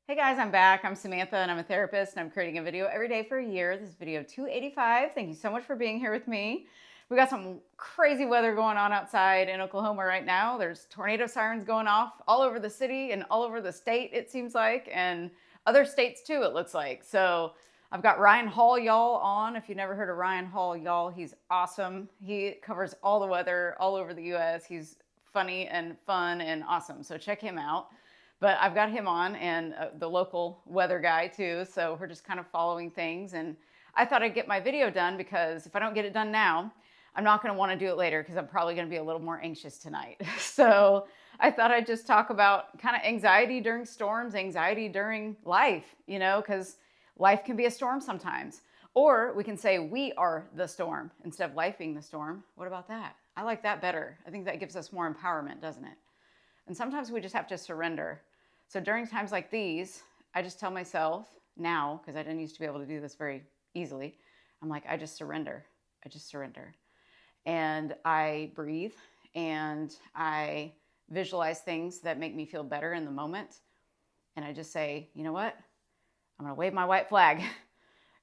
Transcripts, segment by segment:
Hey guys, I'm back. I'm Samantha and I'm a therapist and I'm creating a video every day for a year. This is video 285. Thank you so much for being here with me. We got some crazy weather going on outside in Oklahoma right now. There's tornado sirens going off all over the city and all over the state, it seems like, and other states too, it looks like. So I've got Ryan Hall, y'all, on. If you've never heard of Ryan Hall, y'all, he's awesome. He covers all the weather all over the US. He's funny and fun and awesome. So check him out. But I've got him on and the local weather guy too. So we're just kind of following things. And I thought I'd get my video done because if I don't get it done now, I'm not going to want to do it later because I'm probably going to be a little more anxious tonight. So I thought I'd just talk about kind of anxiety during storms, anxiety during life, because life can be a storm sometimes. Or we can say we are the storm instead of life being the storm. What about that? I like that better. I think that gives us more empowerment, doesn't it? And sometimes we just have to surrender. So during times like these, I just tell myself now, because I didn't used to be able to do this very easily, I'm like, I just surrender. I just surrender. And I breathe and I visualize things that make me feel better in the moment. And I just say, you know what? I'm going to wave my white flag.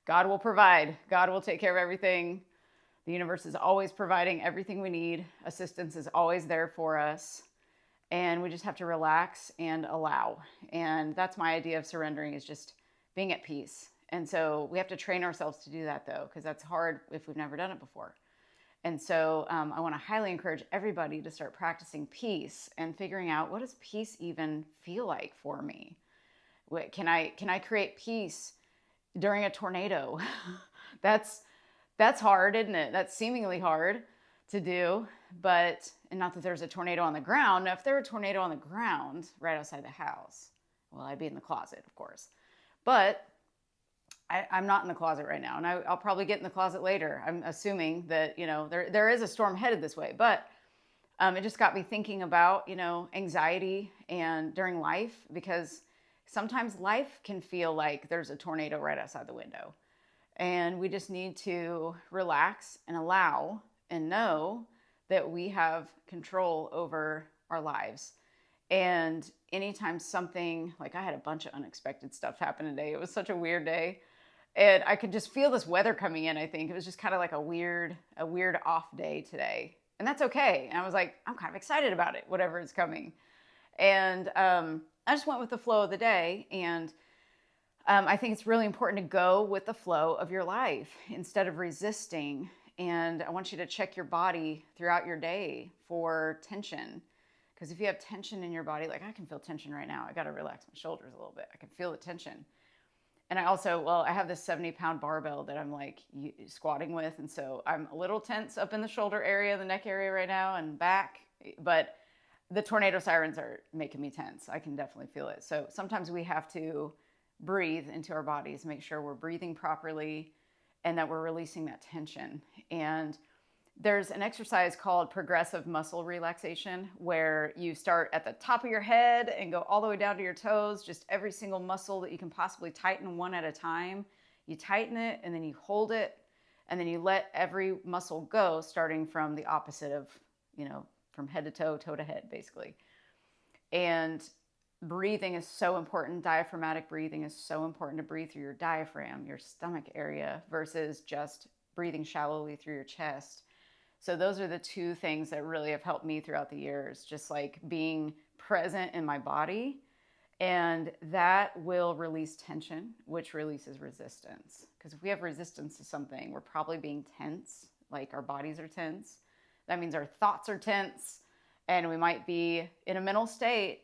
God will provide. God will take care of everything. The universe is always providing everything we need. Assistance is always there for us. And we just have to relax and allow. And that's my idea of surrendering, is just being at peace. And so we have to train ourselves to do that though, because that's hard if we've never done it before. And so I want to highly encourage everybody to start practicing peace and figuring out, what does peace even feel like for me? Can I create peace during a tornado? That's hard, isn't it? That's seemingly hard to do. But, and not that there's a tornado on the ground. Now, if there were a tornado on the ground right outside the house, well, I'd be in the closet, of course. But I'm not in the closet right now, and I'll probably get in the closet later. I'm assuming that, there is a storm headed this way. But it just got me thinking about, anxiety and during life, because sometimes life can feel like there's a tornado right outside the window. And we just need to relax and allow and know that we have control over our lives. And anytime something, like I had a bunch of unexpected stuff happen today. It was such a weird day. And I could just feel this weather coming in, I think. It was just kind of like a weird off day today. And that's okay. And I was like, I'm kind of excited about it, whatever is coming. And I just went with the flow of the day. And I think it's really important to go with the flow of your life instead of resisting. And I want you to check your body throughout your day for tension. Because if you have tension in your body, like I can feel tension right now. I got to relax my shoulders a little bit. I can feel the tension. And I also, I have this 70-pound barbell that I'm like squatting with. And so I'm a little tense up in the shoulder area, the neck area right now and back. But the tornado sirens are making me tense. I can definitely feel it. So sometimes we have to breathe into our bodies, make sure we're breathing properly and that we're releasing that tension. And there's an exercise called progressive muscle relaxation, where you start at the top of your head and go all the way down to your toes, just every single muscle that you can possibly tighten one at a time. You tighten it and then you hold it and then you let every muscle go, starting from the opposite of, from head to toe, toe to head, basically. And breathing is so important. Diaphragmatic breathing is so important, to breathe through your diaphragm, your stomach area, versus just breathing shallowly through your chest. So those are the two things that really have helped me throughout the years, just like being present in my body. And that will release tension, which releases resistance. Because if we have resistance to something, we're probably being tense, like our bodies are tense. That means our thoughts are tense, and we might be in a mental state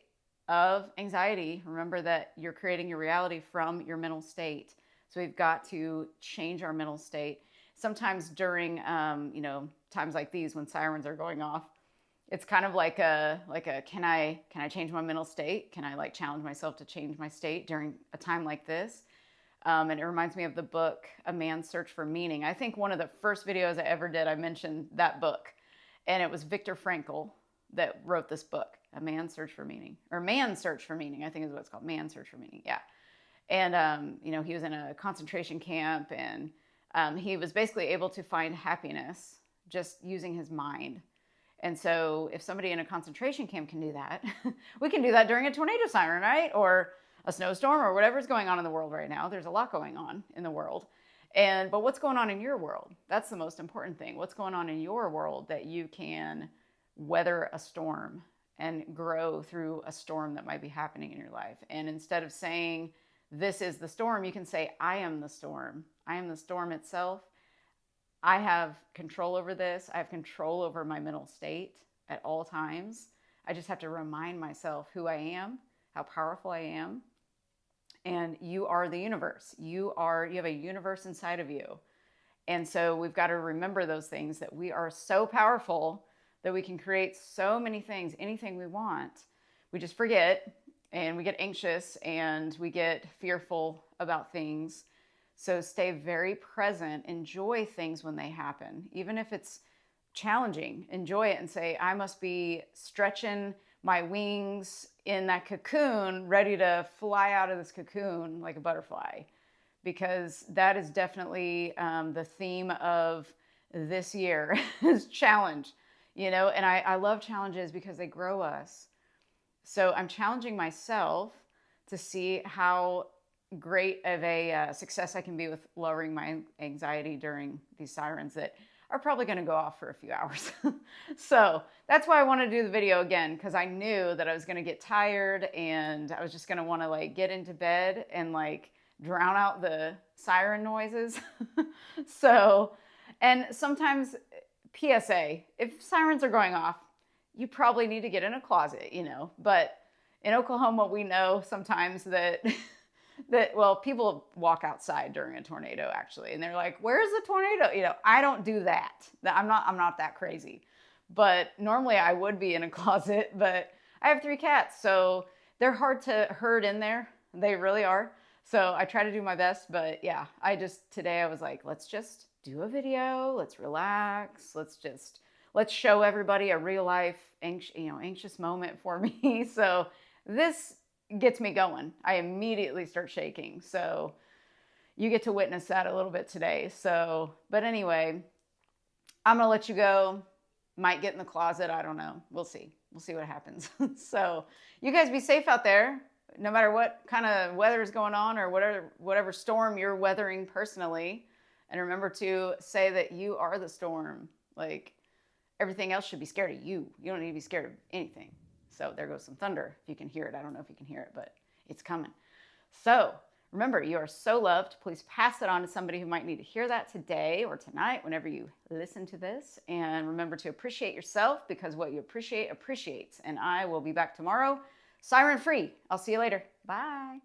of anxiety. Remember that you're creating your reality from your mental state. So we've got to change our mental state. Sometimes during, times like these when sirens are going off, it's kind of like a can I change my mental state? Can I challenge myself to change my state during a time like this? And it reminds me of the book, A Man's Search for Meaning. I think one of the first videos I ever did, I mentioned that book. And it was Viktor Frankl that wrote this book, A Man's Search for Meaning, or Man's Search for Meaning, I think is what it's called, Man's Search for Meaning, yeah. And, he was in a concentration camp, and he was basically able to find happiness just using his mind. And so if somebody in a concentration camp can do that, we can do that during a tornado siren, right? Or a snowstorm or whatever's going on in the world right now. There's a lot going on in the world. But what's going on in your world? That's the most important thing. What's going on in your world that you can weather a storm and grow through a storm that might be happening in your life? And instead of saying, this is the storm, you can say, I am the storm. I am the storm itself. I have control over this. I have control over my mental state at all times. I just have to remind myself who I am, how powerful I am. And you are the universe. You have a universe inside of you. And so we've got to remember those things, that we are so powerful that we can create so many things, anything we want. We just forget, and we get anxious, and we get fearful about things. So stay very present. Enjoy things when they happen. Even if it's challenging, enjoy it and say, I must be stretching my wings in that cocoon, ready to fly out of this cocoon like a butterfly, because that is definitely the theme of this year is challenge, and I love challenges because they grow us. So I'm challenging myself to see how great of a success I can be with lowering my anxiety during these sirens that are probably going to go off for a few hours. So that's why I wanted to do the video again, because I knew that I was going to get tired and I was just going to want to get into bed and drown out the siren noises. And sometimes, PSA, if sirens are going off, you probably need to get in a closet, but in Oklahoma, we know sometimes that people walk outside during a tornado, actually, and they're like, where's the tornado? I don't do that. I'm not that crazy. But normally I would be in a closet, but I have 3 cats, so they're hard to herd in there. They really are. So I try to do my best, but yeah, today I was like, let's just do a video. Let's relax. Let's show everybody a real life, anxious moment for me. So this gets me going. I immediately start shaking. So you get to witness that a little bit today. But anyway, I'm going to let you go. Might get in the closet. I don't know. We'll see. We'll see what happens. So you guys be safe out there, no matter what kind of weather is going on or whatever storm you're weathering personally. And remember to say that you are the storm. Everything else should be scared of you. You don't need to be scared of anything. So there goes some thunder, if you can hear it. I don't know if you can hear it, but it's coming. So remember, you are so loved. Please pass it on to somebody who might need to hear that today or tonight, whenever you listen to this. And remember to appreciate yourself, because what you appreciate appreciates. And I will be back tomorrow, siren free. I'll see you later. Bye.